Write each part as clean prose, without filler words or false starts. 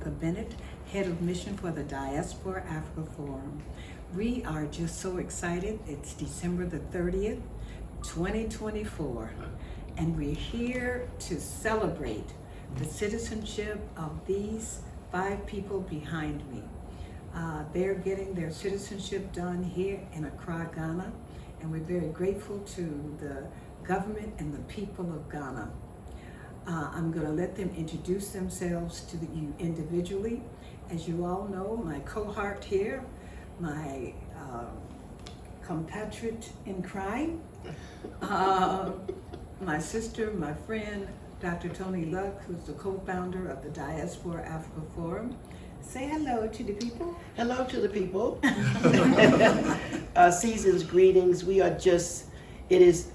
Erika Bennett, Head of Mission for the Diaspora Africa Forum. We are just so excited. It's December the 30th, 2024, and we're here to celebrate the citizenship of these 5 people behind me. They're getting their citizenship done here in Accra, Ghana, and we're very grateful to the government and the people of Ghana. I'm going to let them introduce themselves to you individually. As you all know, my cohort here, my compatriot in crime, my sister, my friend, Dr. Tony Luck, who's the co-founder of the Diaspora Africa Forum. Say hello to the people. Hello to the people. Season's greetings. We are just, it's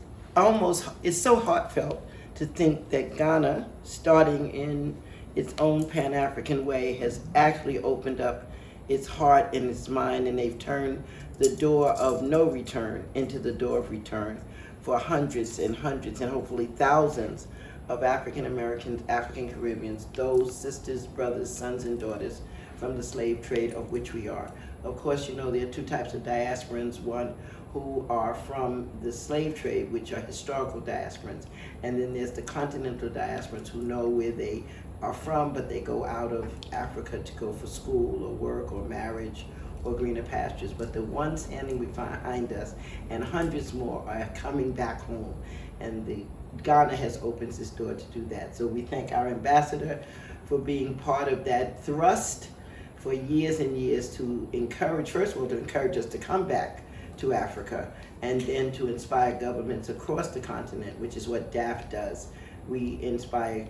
so heartfelt to think that Ghana, starting in its own Pan-African way, has actually opened up its heart and its mind, and they've turned the door of no return into the door of return for hundreds and hundreds and hopefully thousands of African Americans, African Caribbeans, those sisters, brothers, sons, and daughters from the slave trade of which we are. Of course, you know there are 2 types of diasporans, one who are from the slave trade, which are historical diasporans, and then there's the continental diasporans who know where they are from, but they go out of Africa to go for school or work or marriage or greener pastures. But the ones standing behind us, and hundreds more, are coming back home, and Ghana has opened its door to do that. So we thank our ambassador for being part of that thrust for years and years to encourage, first of all, to encourage us to come back to Africa, and then to inspire governments across the continent, which is what DAF does. We inspire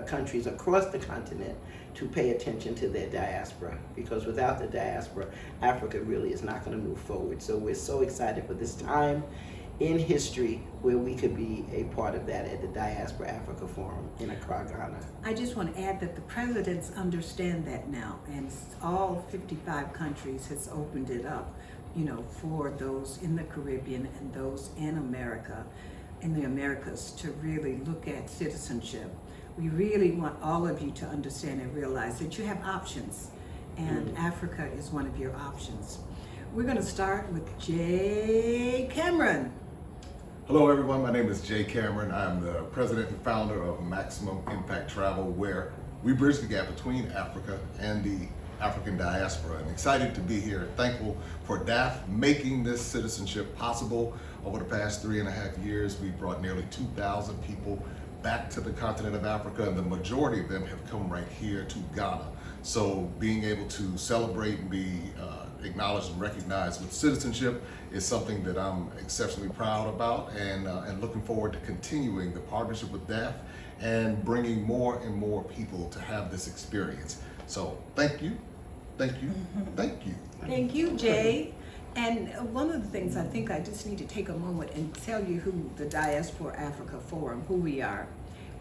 countries across the continent to pay attention to their diaspora, because without the diaspora, Africa really is not going to move forward. So we're so excited for this time in history where we could be a part of that at the Diaspora Africa Forum in Accra, Ghana. I just want to add that the presidents understand that now, and all 55 countries has opened it up, for those in the Caribbean and those in America, in the Americas, to really look at citizenship. We really want all of you to understand and realize that you have options, and Africa is one of your options. We're going to start with J. Cameron. Hello everyone, my name is Jay Cameron. I'm the president and founder of Maximum Impact Travel, where we bridge the gap between Africa and the African diaspora. I'm excited to be here, thankful for DAF making this citizenship possible. Over the past 3.5 years, we've brought nearly 2,000 people back to the continent of Africa, and the majority of them have come right here to Ghana. So being able to celebrate and be acknowledged and recognized with citizenship is something that I'm exceptionally proud about, and looking forward to continuing the partnership with DAF and bringing more and more people to have this experience. So thank you, thank you, thank you. Thank you, Jay. And one of the things I think I just need to take a moment and tell you who the Diaspora Africa Forum, who we are.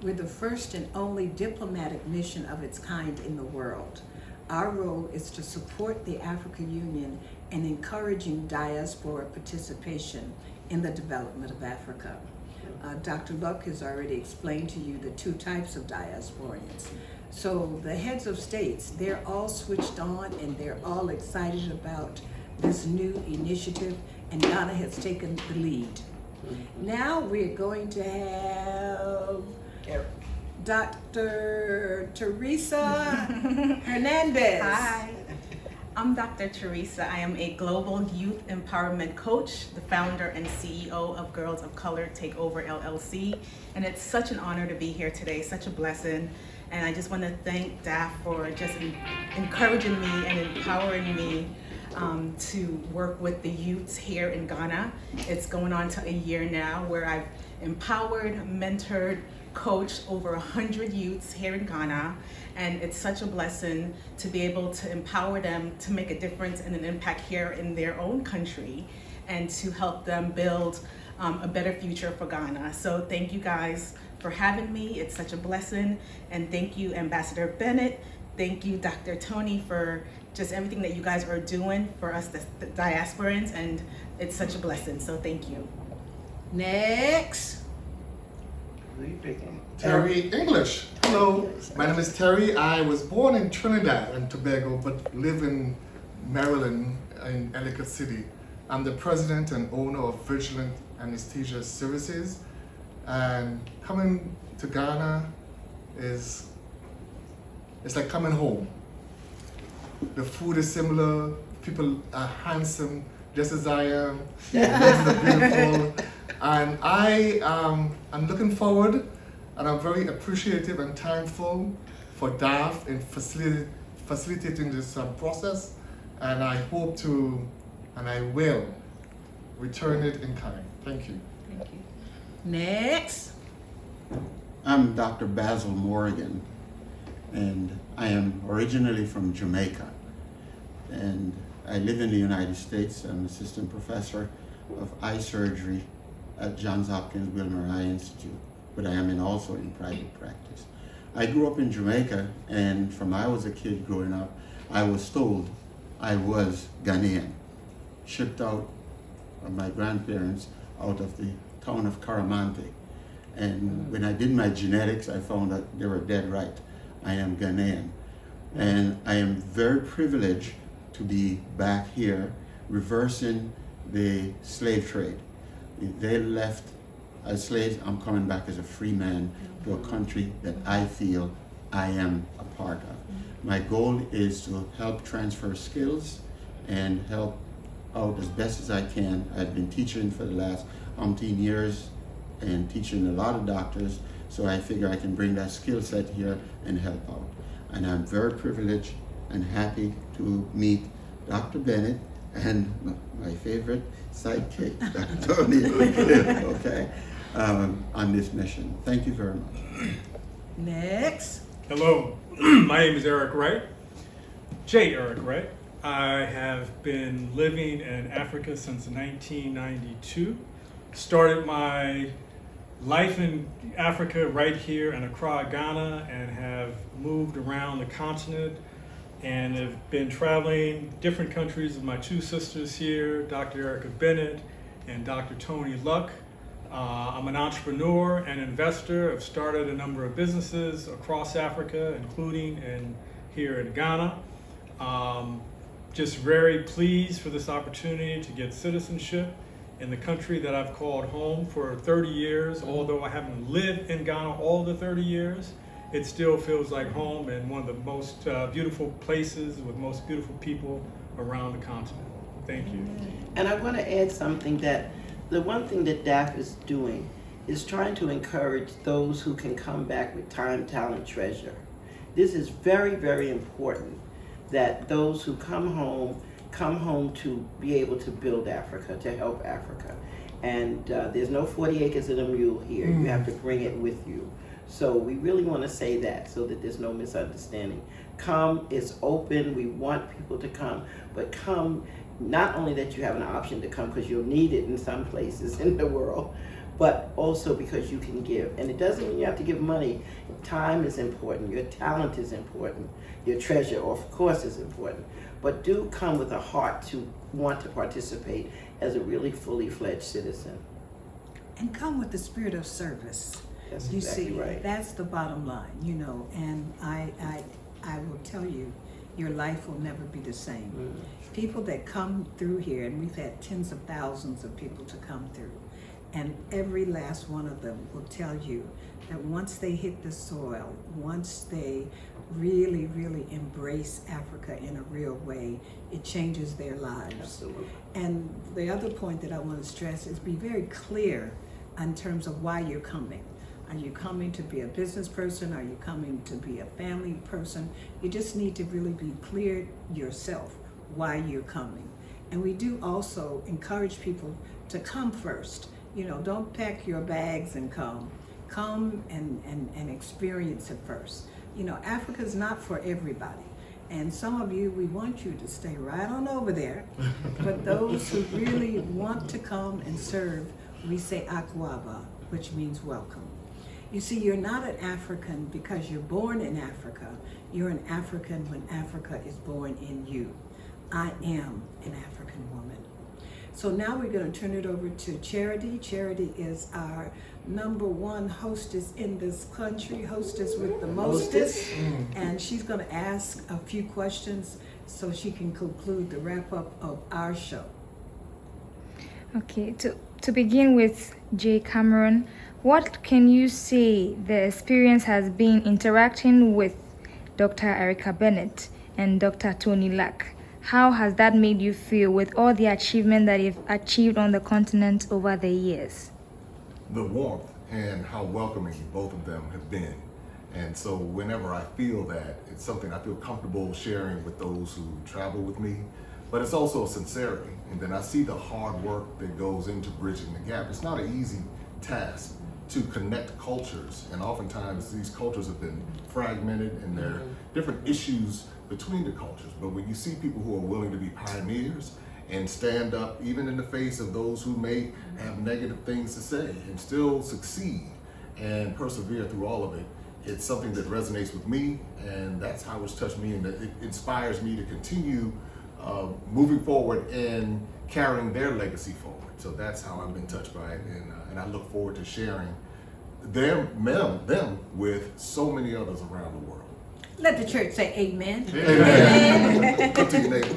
We're the first and only diplomatic mission of its kind in the world. Our role is to support the African Union in encouraging diaspora participation in the development of Africa. Dr. Luck has already explained to you the 2 types of diasporians. So the heads of states, they're all switched on and they're all excited about this new initiative, and Ghana has taken the lead. Now we're going to have Dr. Teresa Hernandez. Hi, I'm Dr. Teresa. I am a global youth empowerment coach, the founder and CEO of Girls of Color Takeover LLC, and it's such an honor to be here today, such a blessing. And I just want to thank DAF for just encouraging me and empowering me to work with the youths here in Ghana. It's going on to a year now where I've empowered, mentored, coached over 100 youths here in Ghana, and it's such a blessing to be able to empower them to make a difference and an impact here in their own country, and to help them build a better future for Ghana. So thank you guys for having me. It's such a blessing, and thank you, Ambassador Bennett. Thank you, Dr. Tony, for just everything that you guys are doing for us, the diasporans, and it's such a blessing, so thank you. Next. Who are you picking? Terry English. Hello, my name is Terry. I was born in Trinidad and Tobago, but live in Maryland in Ellicott City. I'm the president and owner of Vigilant Anesthesia Services, and coming to Ghana it's like coming home. The food is similar, people are handsome, just as I am, the ladies are beautiful, and I'm looking forward, and I'm very appreciative and thankful for DAF in facilitating this process, and I hope to, and I will, return it in kind. Thank you. Thank you. Next. I'm Dr. Basil Morgan, and I am originally from Jamaica, and I live in the United States. I'm assistant professor of eye surgery at Johns Hopkins Wilmer Eye Institute, but I am also in private practice. I grew up in Jamaica, and from I was a kid growing up, I was told I was Ghanaian, shipped out of my grandparents out of the town of Caramante. And when I did my genetics, I found that they were dead right. I am Ghanaian. And I am very privileged to be back here reversing the slave trade. If they left as slaves, I'm coming back as a free man to a country that I feel I am a part of. My goal is to help transfer skills and help out as best as I can. I've been teaching for the last umpteen years and teaching a lot of doctors, so I figure I can bring that skill set here and help out. And I'm very privileged and happy to meet Dr. Bennett and my favorite sidekick, Dr. Tony, okay, on this mission. Thank you very much. Next. Hello, my name is Eric Wright, J. Eric Wright. I have been living in Africa since 1992. Started my life in Africa right here in Accra, Ghana, and have moved around the continent and have been traveling different countries with my two sisters here, Dr. Erika Bennett and Dr. Tony Luck. I'm an entrepreneur and investor. I've started a number of businesses across Africa, including here in Ghana. Just very pleased for this opportunity to get citizenship in the country that I've called home for 30 years. Although I haven't lived in Ghana all the 30 years, it still feels like home and one of the most beautiful places with most beautiful people around the continent. Thank you. And I want to add something, that the one thing that DAF is doing is trying to encourage those who can come back with time, talent, treasure. This is very, very important, that those who come home to be able to build Africa, to help Africa. And there's no 40 acres and a mule here. You have to bring it with you. So we really want to say that so that there's no misunderstanding. Come, it's open, we want people to come, but come, not only that you have an option to come because you'll need it in some places in the world, but also because you can give. And it doesn't mean you have to give money. Time is important, your talent is important, your treasure, of course, is important. But do come with a heart to want to participate as a really fully fledged citizen. And come with the spirit of service. That's You exactly see, right. that's the bottom line, and I will tell you, your life will never be the same. People that come through here, and we've had tens of thousands of people to come through, and every last one of them will tell you that once they hit the soil, once they really, really embrace Africa in a real way, it changes their lives. Absolutely. And the other point that I want to stress is be very clear in terms of why you're coming. Are you coming to be a business person? Are you coming to be a family person? You just need to really be clear yourself why you're coming. And we do also encourage people to come first. Don't pack your bags and come. Come and experience it first. Africa's not for everybody. And some of you, we want you to stay right on over there. But those who really want to come and serve, we say akwaba, which means welcome. You see, you're not an African because you're born in Africa. You're an African when Africa is born in you. I am an African woman. So now we're going to turn it over to Charity. Charity is our #1 hostess in this country, hostess with the mostest, and she's going to ask a few questions so she can conclude the wrap-up of our show. Okay, to begin with, J. Cameron, what can you say the experience has been interacting with Dr. Erika Bennett and Dr. Tony Lack? How has that made you feel with all the achievement that you've achieved on the continent over the years? The warmth and how welcoming both of them have been. And so whenever I feel that, it's something I feel comfortable sharing with those who travel with me, but it's also a sincerity. And then I see the hard work that goes into bridging the gap. It's not an easy task to connect cultures, and oftentimes these cultures have been fragmented and there are different issues between the cultures. But when you see people who are willing to be pioneers and stand up even in the face of those who may have negative things to say and still succeed and persevere through all of it, it's something that resonates with me, and that's how it's touched me, and it inspires me to continue moving forward and carrying their legacy forward. So that's how I've been touched by it, and I look forward to sharing them with so many others around the world. Let the church say amen. Amen. Come to your neighbor.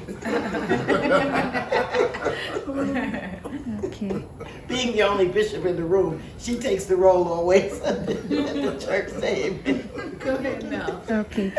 Okay. Being the only bishop in the room, she takes the role always. Let the church say amen. Go ahead now. Okay.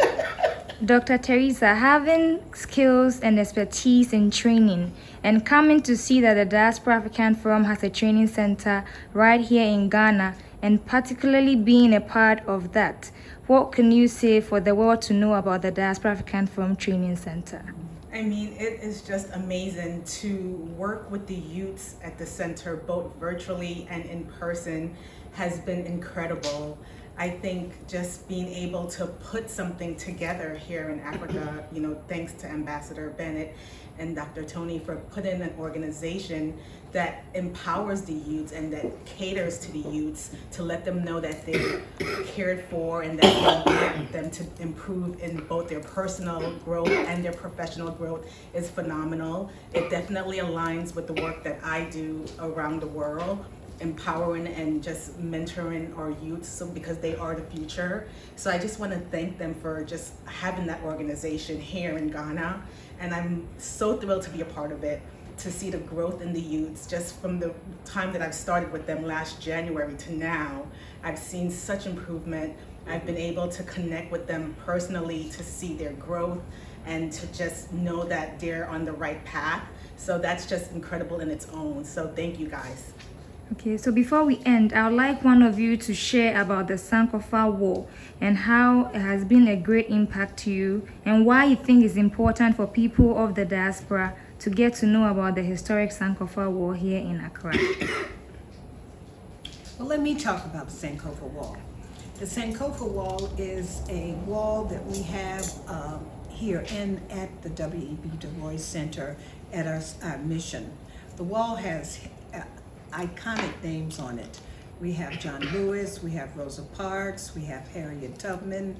Dr. Teresa, having skills and expertise in training and coming to see that the Diaspora African Forum has a training center right here in Ghana, and particularly being a part of that, what can you say for the world to know about the Diaspora African Forum Training Center? I mean, it is just amazing to work with the youths at the center, both virtually and in person, has been incredible. I think just being able to put something together here in Africa, you know, thanks to Ambassador Bennett and Dr. Tony for putting an organization that empowers the youths and that caters to the youths to let them know that they're cared for and that we want them to improve in both their personal growth and their professional growth is phenomenal. It definitely aligns with the work that I do around the world, empowering and just mentoring our youth, because they are the future. So I just want to thank them for just having that organization here in Ghana, and I'm so thrilled to be a part of it, to see the growth in the youths just from the time that I've started with them last January to now. I've seen such improvement. I've been able to connect with them personally to see their growth and to just know that they're on the right path. So that's just incredible in its own. So thank you guys. Okay, so before we end, I would like one of you to share about the Sankofa War and how it has been a great impact to you, and why you think it's important for people of the diaspora to get to know about the historic Sankofa War here in Accra. Well, let me talk about the Sankofa Wall. The Sankofa Wall is a wall that we have here at the W.E.B. Du Bois Center at our mission. The wall has iconic names on it. We have John Lewis, we have Rosa Parks, we have Harriet Tubman,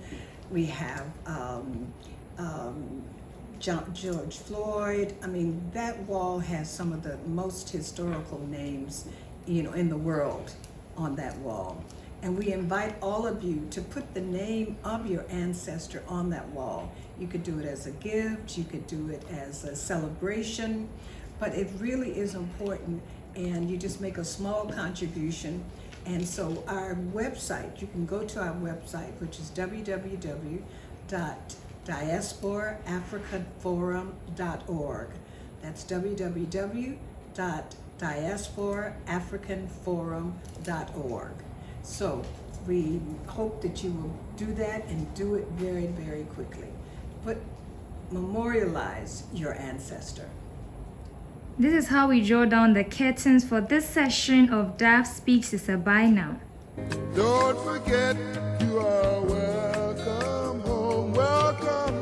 we have George Floyd. I mean, that wall has some of the most historical names, you know, in the world on that wall. And we invite all of you to put the name of your ancestor on that wall. You could do it as a gift, you could do it as a celebration, but it really is important, and you just make a small contribution. And so our website, you can go to our website, which is www.diasporaafricanforum.org. That's www.diasporaafricanforum.org. So we hope that you will do that and do it very, very quickly. But memorialize your ancestor. This is how we draw down the curtains for this session of DAF Speaks. It's a bye now. Don't forget you are welcome home, welcome